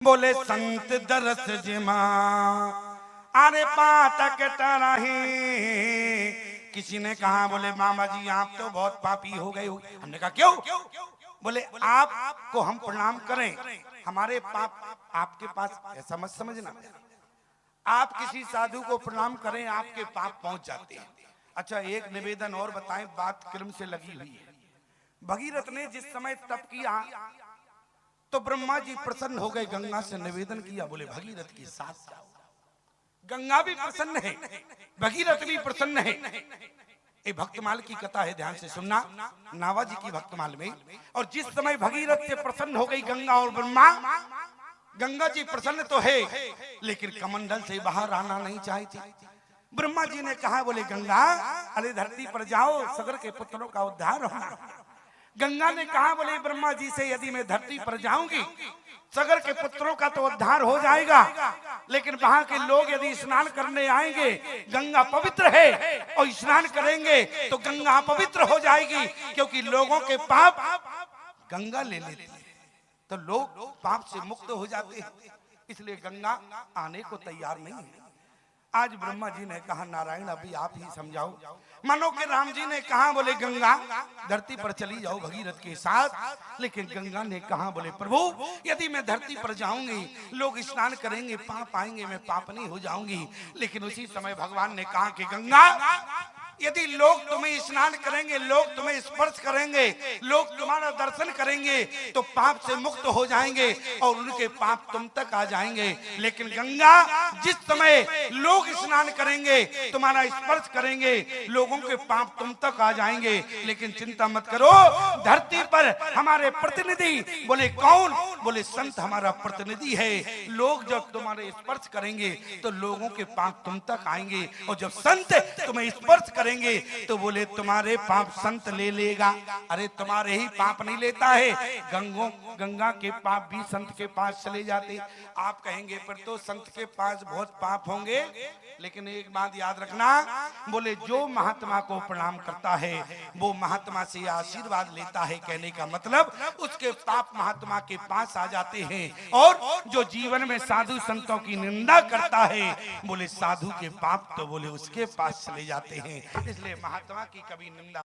बोले संत दरस जिमा अरे पातक टरही। किसी ने कहा बोले मामा जी आप तो बहुत पापी हो गए हो। हमने कहा क्यों? बोले आपको हम प्रणाम करें, हमारे पाप आपके पास ऐसा मत समझना। आप किसी साधु को प्रणाम करें आपके पाप पहुंच जाते हैं। अच्छा एक निवेदन और बताएं, बात क्रम से लगी हुई है। भगीरथ ने जिस समय तप किया तो ब्रह्मा जी प्रसन्न हो गए, गंगा से निवेदन किया बोले भगीरथ के साथ जाओ। गंगा भी प्रसन्न है, भगीरथ भी प्रसन्न है। ये भक्तमाल की कथा है, ध्यान से सुनना, नावाजी की भक्तमाल में। और जिस समय भगीरथ से प्रसन्न हो गई गंगा और ब्रह्मा, गंगा जी प्रसन्न तो है लेकिन कमंडल से बाहर आना नहीं चाहती। ब्रह्मा जी ने कहा बोले गंगा अरे धरती पर जाओ, सगर के पुत्रों का उद्धार होना। गंगा ने कहा बोले ब्रह्मा जी से यदि मैं धरती पर जाऊंगी सगर के पुत्रों का तो उद्धार हो जाएगा, लेकिन वहां के लोग यदि स्नान करने आएंगे, गंगा पवित्र है और स्नान करेंगे तो गंगा अपवित्र हो जाएगी, क्योंकि लोगों के पाप गंगा ले लेती है तो लोग पाप से मुक्त हो जाते हैं, इसलिए गंगा आने को तैयार नहीं है। आज ब्रह्मा जी ने कहा नारायण अभी आप ही समझाओ। मानो के राम जी ने कहा बोले गंगा धरती पर चली जाओ भगीरथ के साथ, लेकिन गंगा ने कहा बोले प्रभु यदि मैं धरती पर जाऊंगी लोग स्नान करेंगे पाप आएंगे, मैं पाप नहीं हो जाऊंगी। लेकिन उसी समय भगवान ने कहा कि गंगा यदि लोग तुम्हें स्नान करेंगे, लोग तुम्हें स्पर्श करेंगे, लोग तुम्हारा दर्शन करेंगे तो पाप से मुक्त हो जाएंगे और उनके पाप तुम तक आ जाएंगे। लेकिन गंगा जिस समय लोग स्नान करेंगे तुम्हारा स्पर्श करेंगे लोगों के पाप तुम तक आ जाएंगे। लेकिन चिंता मत करो, धरती पर हमारे प्रतिनिधि बोले कौन? बोले संत हमारा प्रतिनिधि है। लोग जब तुम्हारे स्पर्श करेंगे तो लोगों के पाप तुम तक आएंगे, और जब संत तुम्हें स्पर्श करेंगे तो बोले तुम्हारे पाप संत ले लेगा। अरे तुम्हारे ही पाप नहीं लेता है, गंगा के पाप भी संत के पास चले जाते। आप कहेंगे पर तो संत के पास बहुत पाप होंगे, लेकिन एक बात याद रखना, बोले जो महात्मा को प्रणाम करता है वो महात्मा से आशीर्वाद लेता है। कहने का मतलब उसके पाप महात्मा के पास आ जाते हैं, और जो जीवन में साधु संतों की निंदा करता है बोले साधु के पाप तो बोले उसके पास चले जाते हैं। इसलिए महात्मा की कभी निंदा